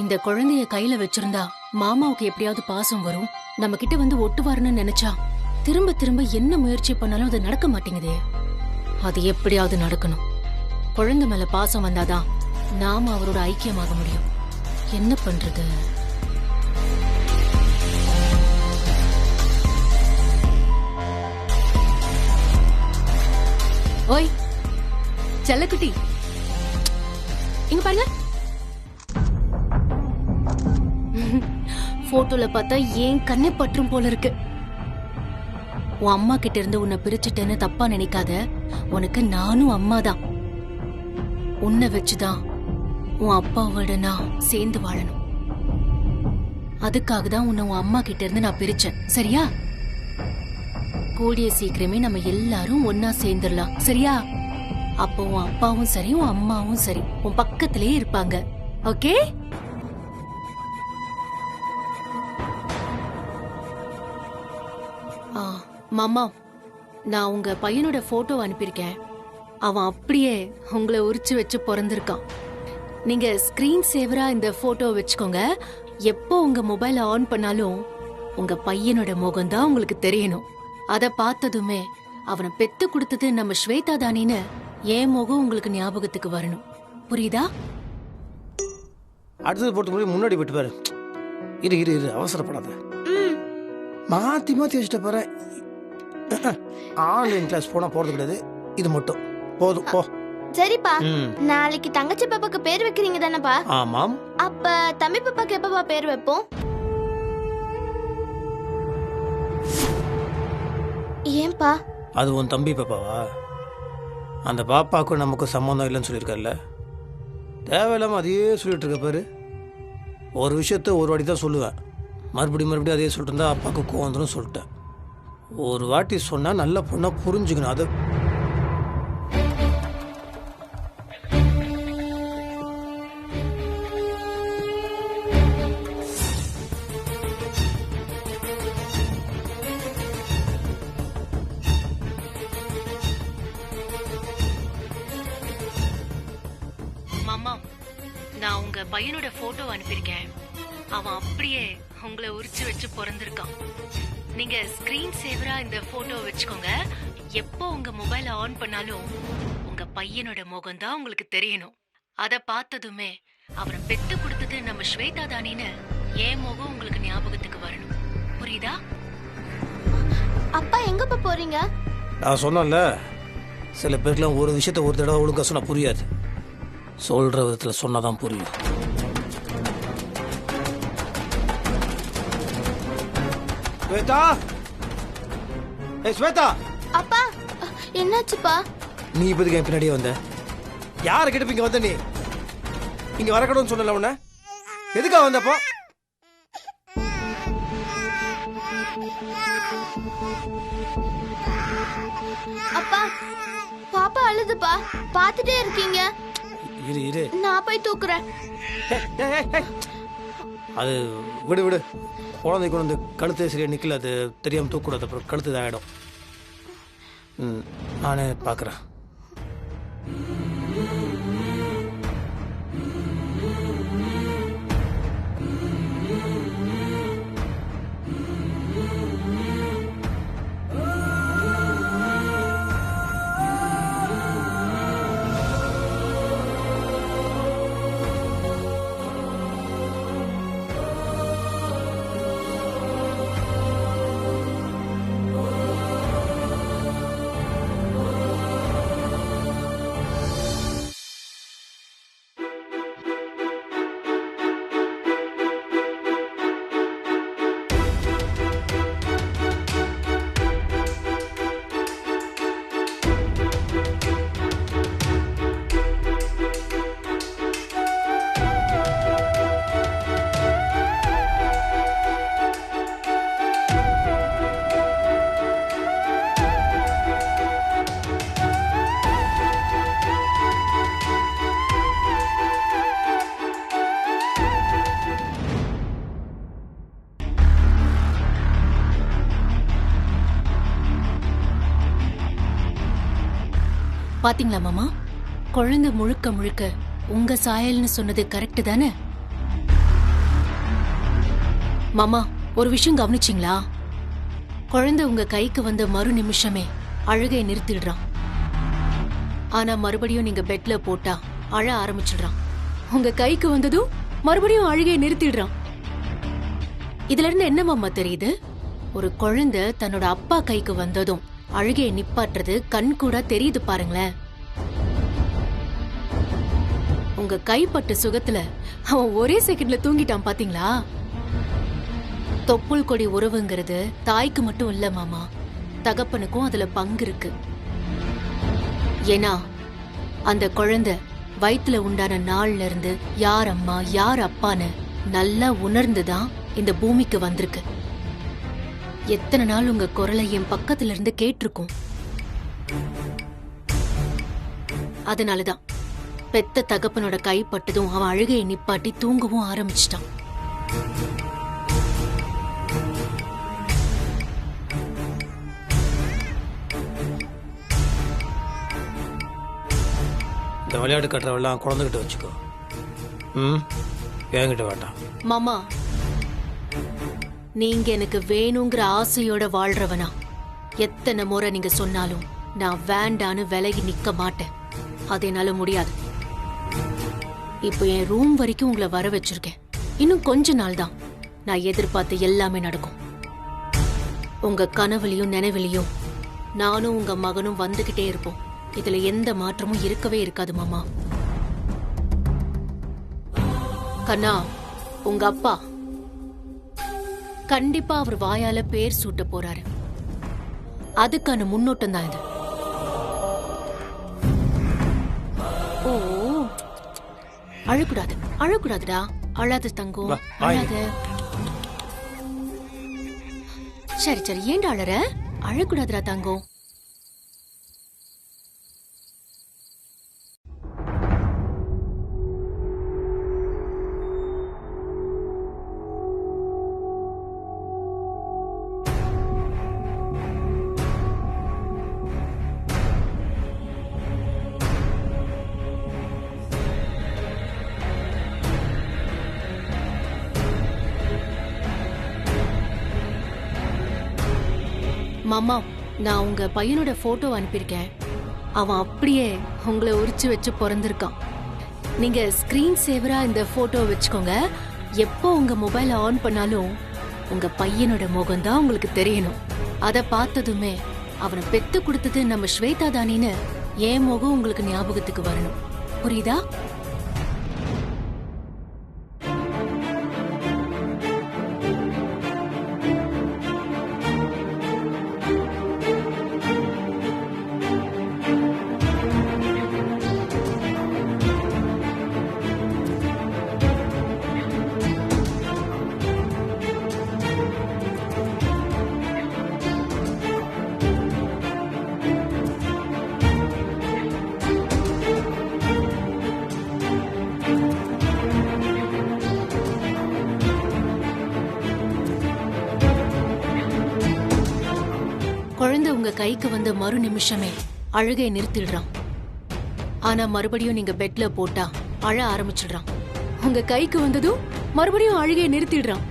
இந்த குழந்தைய கையில வச்சிருந்தா மாமாவுக்கு எப்படியாவது பாசம் வரும், நம்ம கிட்ட வந்து ஒட்டுவாருன்னு நினைச்சா திரும்ப திரும்ப என்ன முயற்சி பண்ணாலும் அது நடக்க மாட்டேங்குதே. அது எப்படியாவது நடக்கணும். குழந்தை மேல பாசம் வந்தாதான் நாம அவரோட ஐக்கியமாக முடியும். என்ன பண்றது? ஓய் செல்லக்குட்டி, இங்க பாருங்க. போட்டோல பார்த்தா ஏன் கண்ணே பற்றும் போல இருக்கு. உன் அம்மா கிட்ட இருந்து உன்னை பிரிச்சுட்டேன்னு தப்பா நினைக்காத. உனக்கு நானும் அம்மா தான். உன்னை வச்சுதான் உன் அப்பாவோட நான் சேர்ந்து வாழணும். அதுக்காக தான் உன்னை உன் அம்மா கிட்ட இருந்து நான் பிரிச்சேன். சரியா? கூடிய சீக்கிரமே நம்ம எல்லாரும் ஒன்னா சேர்ந்துடலாம். சரியா? அப்போ உன் அப்பாவும் சரி உன் அம்மாவும் சரி உன் பக்கத்திலேயே இருப்பாங்க. ஓகே? மாமா, நான் உங்க பையனோட போட்டோ அனுப்பியிருக்கேன். அவன் அப்படியே உங்களை உரிச்சு வச்சு பிறந்திருக்கான். நீங்க ஸ்கிரீன் சேவரா இந்த போட்டோ வச்சுக்கோங்க. எப்போ உங்க மொபைல ஆன் பண்ணாலும் உங்க பையனோட முகம் தான் உங்களுக்கு தெரியணும். அத பார்த்ததுமே அவனை பெத்து கொடுத்தது நம்ம ஸ்வேதா தானின்னு என் முகம் உங்களுக்கு ஞாபகத்துக்கு வரணும். புரியுதா? அடுத்தது போட்டு முன்னாடி விட்டு பாரு. இரு இரு இரு, அவசரப்படாத. மாத்தி மாத்தி வச்சுட்ட பாரு. ஆன்லைன் கிளாஸ் போனா போறது கிடையாது. இது மட்டும் போதும். போ. சரிப்பா. நாளைக்கு தங்கச்சி பாப்பாக்கு பேர் வைக்கிறீங்க தானேப்பா? ஆமாம். அப்ப தம்பி பாப்பாக்கு எப்பப்பா பேர் வைப்போம்? ஏன்பா? அது உன் தம்பி பாப்பாவா? அந்த பாப்பாவுக்கும் நமக்கு சம்மந்தம் இல்லைன்னு சொல்லியிருக்கல. தேவையில்லாம அதையே சொல்லிட்டு இருக்க பாரு. ஒரு விஷயத்த ஒரு வாட்டி தான் சொல்லுவேன். மறுபடியும் அதே சொல்லிட்டு இருந்தா அப்பாவுக்கு கோவம் வந்துடும் சொல்லிட்டேன். ஒரு வாட்டி சொன்னா நல்ல பொண்ணா புரிஞ்சுக்கணும். அது மாமா, நான் உங்க பையனோட போட்டோ அனுப்பியிருக்கேன். அவன் அப்படியே உங்களை உரிச்சு வச்சு பிறந்திருக்கான். நீங்க ஸ்கிரீன் சேவரா இந்த போட்டோ வச்சுக்கோங்க. எப்போ உங்க மொபைல ஆன் பண்ணாலும் உங்க பையனோட முகம் தான் உங்களுக்கு தெரியணும். அத பார்த்ததுமே அவனை பெத்து கொடுத்தது நம்ம ஸ்வேதா தானின்னு என் முகம் உங்களுக்கு ஞாபகத்துக்கு வரணும். புரியுதா? அப்பா எங்கப்பா போறீங்க? நான் சொன்னேன்ல, சில பேருக்குலாம் ஒரு விஷயத்த ஒரு தடவை ஒழுங்கா சொன்னா புரியாது. சொல்ற விதத்துல சொன்னாதான் புரியும். ஸ்வேதா, ஸ்வேதா. அப்பா என்னாச்சுப்பா? நீ இப்போதுக்கு என் பின்னாடியே வந்த? யார கிட்ட இங்க வந்த? நீ இங்க வரக்கூடாதுன்னு சொன்னல. உன்ன எதுக்கா வந்தப்போ? அப்பா பாப்பா அழுதுப்பா, பாத்துட்டே இருக்கீங்க. இரு இரு, நான் போய் தூக்குறேன். அது விடு விடு. குழந்தை கொண்டு கழுத்து சரியா நிக்கல. அது தெரியாம தூக்கூடாது, அப்புறம் கழுத்து இதாகிடும். நானே பார்க்குறேன். பாத்தீங்களா மாமா? குழந்தை முழுக்க முழுக்க உங்க சாயல்னு சொன்னது கரெக்ட் தானே? மாமா, ஒரு விஷயம் கவனிச்சிங்களா? குழந்தை உங்க கைக்கு வந்த மறு நிமிஷமே அழுகையை நிறுத்திடுறான். ஆனா மறுபடியும் நீங்க பெட்ல போட்டா அழ ஆரம்பிச்சிடுறான். உங்க கைக்கு வந்ததும் மறுபடியும் அழுகையை நிறுத்திடுறான். இதுல இருந்து என்ன மாமா தெரியுது? ஒரு குழந்தை தன்னோட அப்பா கைக்கு வந்ததும் அழுகையை நிப்பாட்டுறது கண் கூட தெரியுது பாருங்களேன். உங்க கைப்பட்ட சுகத்துல அவன் ஒரே செகண்ட்ல தூங்கிட்டான் பாத்தீங்களா? தொப்புள் கொடி உறவுங்கிறது தாய்க்கு மட்டும் இல்ல மாமா, தகப்பனுக்கும் அதுல பங்கு இருக்கு. ஏன்னா அந்த குழந்தை வயித்துல உண்டான நாள்ல இருந்து யார் அம்மா யார் அப்பான்னு நல்லா உணர்ந்துதான் இந்த பூமிக்கு வந்திருக்கு. எத்தனை நாள் உங்க குரலை என் பக்கத்துல இருந்து கேட்டிருக்கும். அதனாலதான் பெத்த தகப்பனோட கைப்பட்டதும் அவன் அழுகையை நிப்பாட்டி தூங்கவும் ஆரம்பிச்சிட்டான். இந்த விளையாட்டு கட்டுறவெல்லாம் குழந்தைகிட்ட வச்சுக்கோ. என்கிட்ட வேண்டாம். மாமா, நீங்க எனக்கு வேணுங்கிற ஆசையோட வாழ்றவனா? எத்தனை முறை நீங்க சொன்னாலும் நான் வேண்டான்னு விலகி நிக்க மாட்டேன். அது என்னால முடியாது. இப்போ என் ரூம் வரைக்கும் உங்களை வர வச்சிருக்கேன். இன்னும் கொஞ்ச நாள் தான் நான் எதிர்பார்த்த எல்லாமே நடக்கும். உங்க கனவுலையும் நினைவிலையும் நானும் உங்க மகனும் வந்துகிட்டே இருப்போம். இதுல எந்த மாற்றமும் இருக்கவே இருக்காது மாமா. கண்ணா, உங்க அப்பா கண்டிப்பா அவர் வாயால பேர் சூட்ட போறாரு. அதுக்கான முன்னோட்டம் தான் இது. ஓ, அழக்கூடாது அழக்கூடாதுடா. அழாத தங்கம், அழாத. சரி சரி, ஏன்டா அழற? அழக்கூடாதுடா தங்கம். மாமா, நான் உங்க பையனோட போட்டோ அனுப்பியிருக்கேன். அவன் அப்படியே உங்களை உரிச்சு வச்சு பிறந்திருக்கான். நீங்க ஸ்கிரீன் சேவரா இந்த போட்டோ வச்சுக்கோங்க. எப்போ உங்க மொபைல் ஆன் பண்ணாலும் உங்க பையனோட முகம் தான் உங்களுக்கு தெரியணும். அத பார்த்ததுமே அவனை பெத்து கொடுத்தது நம்ம ஸ்வேதா தானின்னு என் முகம் உங்களுக்கு ஞாபகத்துக்கு வரணும். புரியுதா? குழந்தை உங்க கைக்கு வந்த மறு நிமிஷமே அழுகையை நிறுத்திடுறான். ஆனா மறுபடியும் நீங்க பெட்ல போட்டா அழ ஆரம்பிச்சிடுறான். உங்க கைக்கு வந்ததும் மறுபடியும் அழுகையை நிறுத்திடுறான்.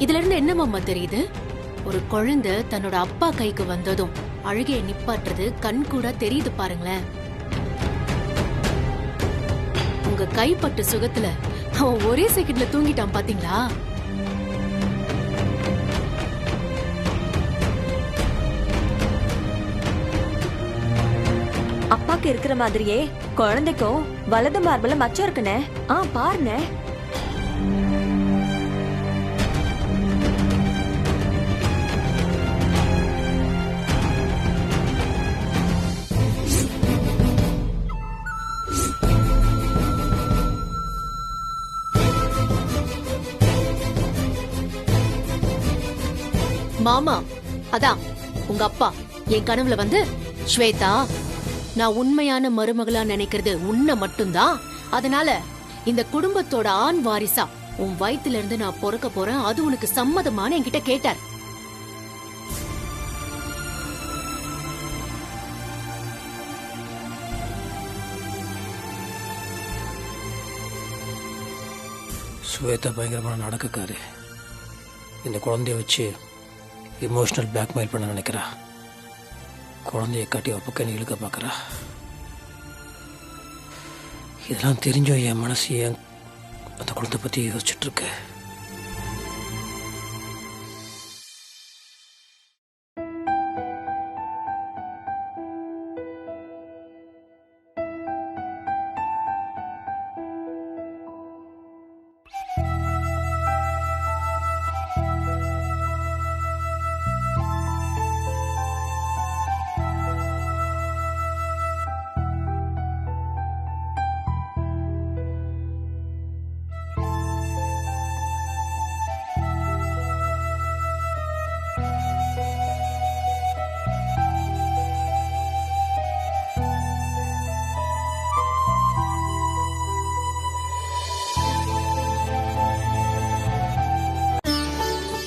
இதுல இருந்து என்ன மாமா தெரியுது? ஒரு குழந்தை தன்னோட அப்பா கைக்கு வந்ததும் அழுகையை நிப்பாட்டுறது கண் கூட தெரியுது பாருங்களேன். உங்க கைப்பட்ட சுகத்துல அவன் ஒரே செகண்ட்ல தூங்கிட்டான் பாத்தீங்களா? அப்பாக்கு இருக்கிற மாதிரியே குழந்தைக்கும் வலது மார்புல மச்சம் இருக்குனே. பாருனே. மாமா, அதான் உங்க அப்பா என் கனவுல வந்து, ஸ்வேதா, நான் உண்மையான மருமகளா நினைக்கிறது உன்னை மட்டும்தான். அதனால இந்த குடும்பத்தோட ஆண் வாரிசா உன் வயித்துல இருந்து நான் பொறுக்க போறேன். அது உனக்கு சம்மதமான என்கிட்ட கேட்டார். ஸ்வேதா பயங்கரமான நடக்கக்காரு. இந்த குழந்தைய வச்சு இமோஷனல் பிளாக்மெயில் பண்ண நினைக்கிறா. குழந்தைய காட்டி அவ பக்கம் இழுக்க பார்க்குறா. இதெல்லாம் தெரிஞ்சோ என் மனசு ஏன் அந்த குழந்தை பற்றி யோசிச்சுட்ருக்கு.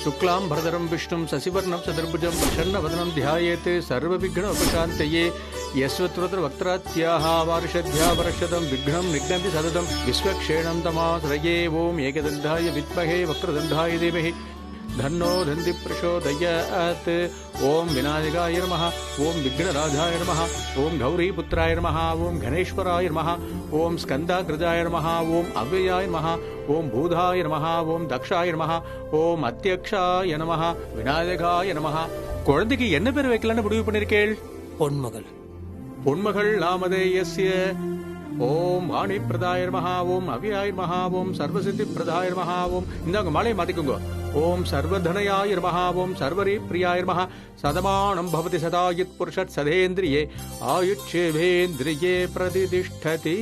शुक्लां भरधरं विष्णुं शशिवर्णं चतुर्भुजं प्रसन्नवदनं ध्यायेत् सर्वविघ्नोपशान्तये यस्वत्रवक्त्रात्याः वार्षद्ध्या वर्षदं विघ्नं निघ्नन्ति सततं विश्वक्षेणं तमाश्रये ॐ एकदन्ताय विद्महे वक्रदन्ताय धीमहि धन्नो दन्ति प्रचोदयात् ओं विनायकाय नमः ओं विघ्नराजाय नमः ओं गौरीपुत्राय नमः ओं गणेश्वराय नमः ओं स्कन्दाग्रजाय नमः ओं अव्ययाय नमः ओं भूधाय नमः ओं दक्षाय नमः ओं अत्यक्षाय नमः विनायकाय नमः குழந்தைக்கு என்ன பேர் வைக்கலாம்னு முடிவு பண்ணிருக்கேள்? பொன்மகள். பொன்மகள் நாமதேயஸ்ய ஓம் வாணி பிரதாய நமஹ ஓம் அவ்யாய நமஹ ஓம் சர்வசித்தி பிரதாய நமஹ ஓம் இந்தாங்க மாலையை மாத்திக்கோங்க. ஓம் சர்வதனயாய நமஹ ஓம் சர்வரி பிரியாய நமஹ சதமானம் பவதி சதாயுத் புருஷத் சதேந்திரியே ஆயுட்சேவேந்திரியே பிரதிதிஷ்டதி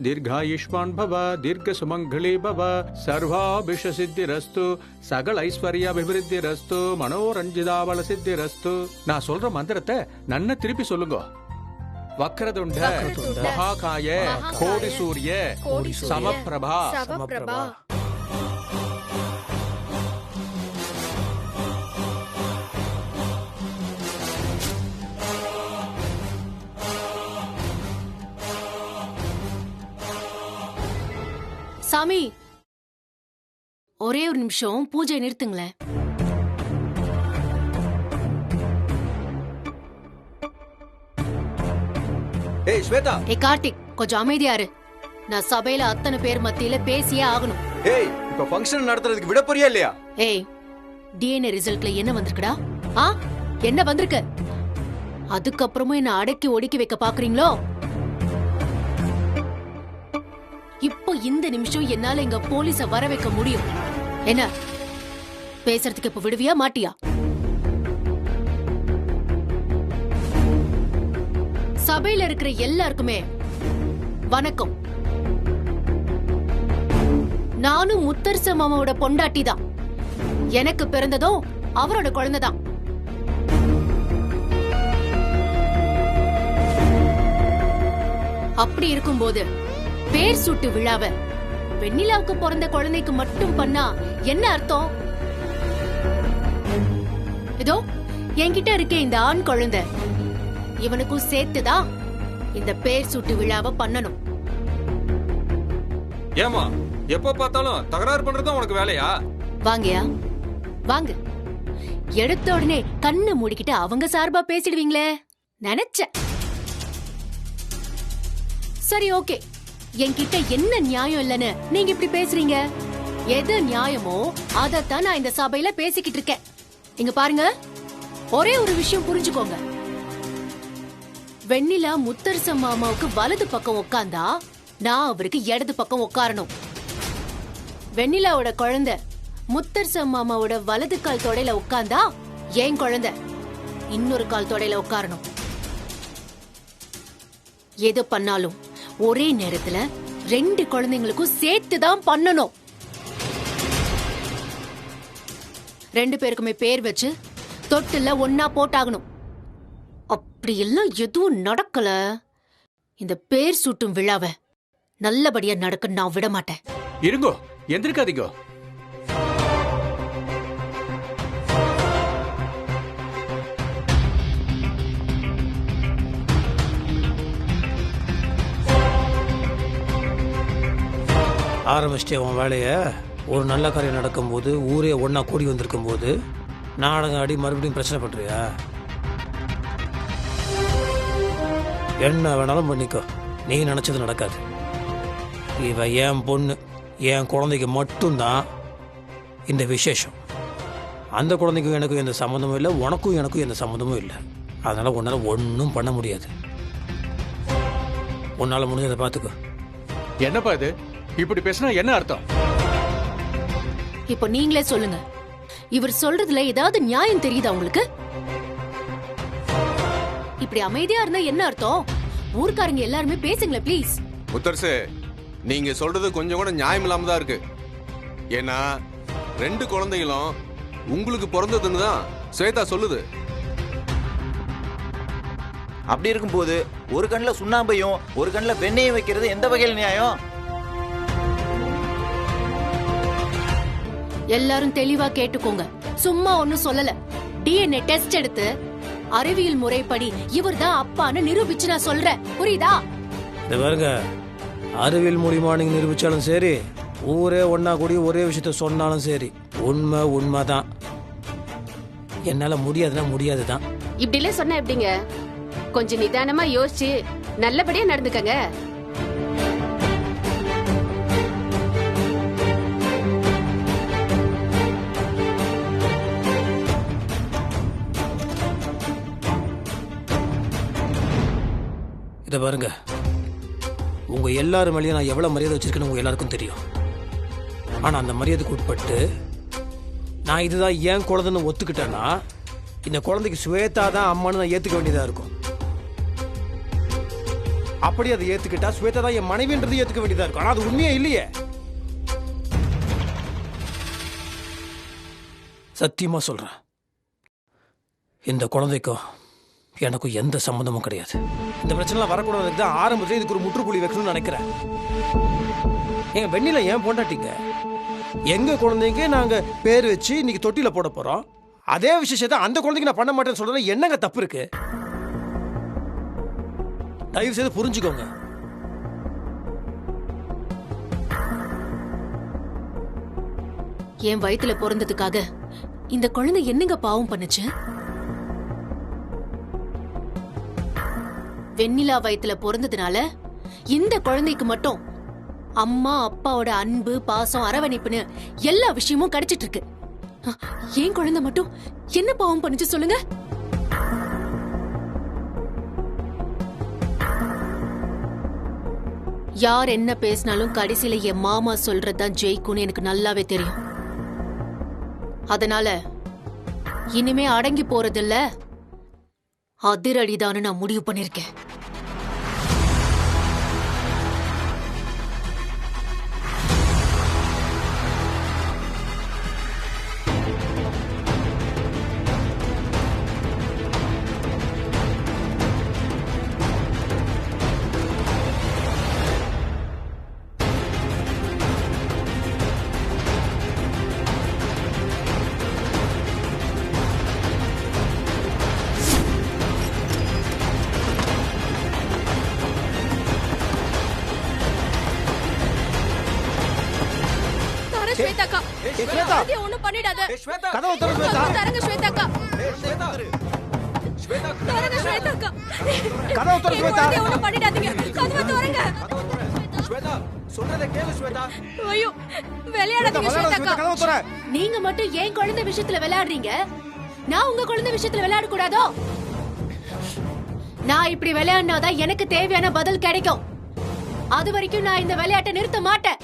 दीर्घायुष्मान भव दीर्घ सुमंगली भव सर्वाभिष सिद्धिरस्तु சகல ஐஸ்வர்யாபிவிருத்திரஸ்து மனோரஞ்சிதாபல சித்திரஸ்து. நான் சொல்ற மந்திரத்தை நன்ன திருப்பி சொல்லுங்க. வக்ரதுண்ட மகாகாய கோடி சூரிய சமப்பிரபா. சாமி, ஒரே ஒரு நிமிஷம் பூஜை நிறுத்துங்களேன். ஏய் ஸ்வேதா. ஏய் கார்த்திக், கொஞ்சம் அமைதியா இரு. நான் சபையில அத்தனை பேர் மத்தியில பேசியே ஆகணும். ஏய், இப்ப ஃபங்க்ஷன் நடத்துறதுக்கு விட போறியா இல்லையா? ஏய், டிஎன்ஏ ரிசல்ட்ல என்ன வந்திருக்குடா? என்ன வந்திருக்கு? அதுக்கப்புறமும் என்ன அடக்கி ஒடுக்கி வைக்க பாக்குறீங்களோ? இப்போ இந்த நிமிஷம் என்னால இங்க போலீஸ வர வைக்க முடியும். என்ன பேசுறதுக்கு இப்ப விடுவியா மாட்டியா? சபையில இருக்கிற எல்லாருக்குமே வணக்கம். நானும் முத்தரச மாமாவோட பொண்டாட்டி தான். எனக்கு பிறந்ததும் அவரோட குழந்தைதான். அப்படி இருக்கும்போது பேர் சூட்டு விழாவ வெண்ணிலாவுக்கு பிறந்த குழந்தைக்கு மட்டும் பண்ணா என்ன அர்த்தம்? இதோ என்கிட்ட இருக்கே இந்த ஆண் குழந்தை, இவனுக்கும் சேர்த்துதான் இந்த பேர் சூட்டு விழாவை பண்ணணும். ஏமா எப்ப பார்த்தாலும் தகராறு பண்றதுதான் உனக்கு வேலையா? வாங்கயா வாங்க. எடுத்த உடனே கண்ணை மூடிக்கிட்டு அவங்க சார்பா பேசிடுவீங்களே நினைச்சேன். சரி, ஓகே. என்கிட்ட என்ன நியாயம் இல்லன்னு நீங்க இப்படி பேசுறீங்க? எது நியாயமோ அதத்தான் நான் இந்த சபையில பேசிக்கிட்டு இருக்கேன். இங்க பாருங்க, ஒரே ஒரு விஷயம் புரிஞ்சுக்கோங்க. வெண்ணிலா முத்தரச மாமாவுக்கு வலது பக்கம் உட்கார்ந்தா நான் அவருக்கு இடது பக்கம் உட்காரணும். வெண்ணிலாவோட குழந்தை முத்தரச மாமாவோட வலது கால் தொடையில உட்கார்ந்தா என் குழந்தை இன்னொரு கால் தொடையில உட்காரணும். எது பண்ணாலும் ஒரே நேரத்துல ரெண்டு குழந்தைங்களுக்கும் சேர்த்துதான் பண்ணணும். ரெண்டு பேருக்குமே பேர் வச்சு தொட்டில ஒன்னா போட்டாகணும். அப்படி எல்லாம் எதுவும் நடக்கல. இந்த பேர் சூட்டும் விழாவை நல்லபடியா நடக்க நான் விட மாட்டேன். இருங்கோ, எந்திருக்காதீங்க. ஆரம்பிச்சிட்டே உன் வேலையை. ஒரு நல்ல காரியம் நடக்கும்போது ஊரே ஒன்றா கூடி வந்திருக்கும் போது நாடகம் ஆடி மறுபடியும் பிரச்சனை பண்ணுறியா? என்ன வேணாலும் பண்ணிக்கோ, நீ நினச்சது நடக்காது. இவ என் பொண்ணு, என் குழந்தைக்கு மட்டும்தான் இந்த விசேஷம். அந்த குழந்தைக்கும் எனக்கும் எந்த சம்மந்தமும் இல்லை, உனக்கும் எனக்கும் எந்த சம்மந்தமும் இல்லை. அதனால் உன்னால் ஒன்றும் பண்ண முடியாது. உன்னால் முடிஞ்சதை பார்த்துக்கோ. என்னப்பா இது இப்படி பேசினா என்ன அர்த்தம்? இப்போ நீங்களே சொல்லுங்க, இவர் சொல்றதுல ஏதாவது நியாயம் தெரியுதா உங்களுக்கு? இப்படி அமைதியா இருந்தா என்ன அர்த்தம்? ஊர்க்காரங்க எல்லாருமே பேசுங்களே ப்ளீஸ். முத்தரசு, நீங்க சொல்றது கொஞ்சம் கூட நியாயம் இல்லாம தான் இருக்கு. ஏன்னா 2 குழந்தைகளும் உங்களுக்கு பிறந்ததுன்னு தான் ஸ்வேதா சொல்லுது. அப்படி இருக்கும்போது ஒரு கண்ணில் சுண்ணாம்பையும் ஒரு கண்ணில் வெண்ணையும் வைக்கிறது எந்த வகையில் நியாயம்? எல்லாரும் தெளிவா கேட்டுக்கோங்க, சும்மா ஒண்ணும் சொல்லல. டிஎன்ஏ டெஸ்ட் எடுத்து அறிவியல் முறைப்படி இவர் தான் அப்பான்னு நிரூபிச்சு நான் சொல்றேன், புரியுதா? இந்த பாருங்க, அறிவியல் மூலியமா நீங்க நிரூபிச்சாலும் சரி, ஊரே ஒன்னா கூடி ஒரே விஷயத்த சொன்னாலும் சரி, உண்மை உண்மைதான். என்னால முடியாதுன்னா முடியாது தான். இப்படிலாம் சொன்னா எப்படிங்க? கொஞ்சம் நிதானமா யோசிச்சு நல்லபடியா நடந்துக்கங்க. இதை பாருங்க, உங்க எல்லாரும் மேலேயும் நான் எவ்வளவு மரியாதை வச்சிருக்கேன்னு உங்க எல்லாருக்கும் தெரியும். ஆனா அந்த மரியாதைக்கு உட்பட்டு நான் இதுதான் ஏன் குழந்தைன்னு ஒத்துக்கிட்டேன்னா, இந்த குழந்தைக்கு ஸ்வேதா தான் அம்மான்னு நான் ஏத்துக்க வேண்டியதா இருக்கும். அப்படி அதை ஏத்துக்கிட்டா ஸ்வேதா தான் என் மனைவின்றது ஏத்துக்க வேண்டியதா இருக்கும். ஆனா அது உண்மையே இல்லையே. சத்தியமா சொல்றேன், இந்த குழந்தைக்கும் எனக்கும் எந்த சம்மந்தமும் கிடையாது. இந்த பிரச்சனை வரக்கூடாதுக்கு தான் ஆரம்பத்தில் இதுக்கு ஒரு முற்றுப்புள்ளி வைக்கணும்னு நினைக்கிறேன். எங்க வெண்ணில ஏன் போண்டாட்டிங்க, எங்க குழந்தைங்க நாங்க பேர் வச்சு இன்னைக்கு தொட்டில போட போறோம். அதே விஷயத்தை அந்த குழந்தைக்கு நான் பண்ண மாட்டேன்னு சொல்றேன். என்னங்க தப்பு இருக்கு? தயவு செய்து புரிஞ்சுக்கோங்க. என் வயித்துல பிறந்ததுக்காக இந்த குழந்தை என்னங்க பாவம் பண்ணுச்சு? வெண்ணிலா வயித்துல பிறந்ததுனால இந்த குழந்தைக்கு மட்டும் அம்மா அப்பாவோட அன்பு பாசம் அரவணைப்புன்னு எல்லா விஷயமும் கிடைச்சிட்டு இருக்கு. ஏன் குழந்தை மட்டும் என்ன பாவம் பண்ணுச்சு சொல்லுங்க? யார் என்ன பேசினாலும் கடைசியில என் மாமா சொல்றதுதான் ஜெயிக்கும்னு எனக்கு நல்லாவே தெரியும். அதனால இனிமே அடங்கி போறதில்ல, அதிரடிதான்னு நான் முடிவு பண்ணிருக்கேன். ஸ்வேதாக்கா, குழந்தைய ஒண்ணும் பண்ணிடாத. கதவை திறந்து ஸ்வேதா. தரங்க ஸ்வேதாக்கா. தரங்க ஸ்வேதாக்கா. கதவை திறந்து ஸ்வேதா. குழந்தைய ஒண்ணும் பண்ணிடாதீங்க. கதவை திறங்க. ஸ்வேதா, சொல்றதை கேளு ஸ்வேதா. ஐயோ, விளையாடாதீங்க ஸ்வேதாக்கா. கதவை திற. நீங்க மட்டும் ஏன் குழந்தை விஷயத்துல விளையாடுறீங்க? நான் உங்க குழந்தை விஷயத்துல விளையாட கூடாதோ? நான் இப்படி விளையாடினாதான் எனக்கு தேவையான பதில் கிடைக்கும். அது வரைக்கும் நான் இந்த விளையாட்டை நிறுத்த மாட்டேன்.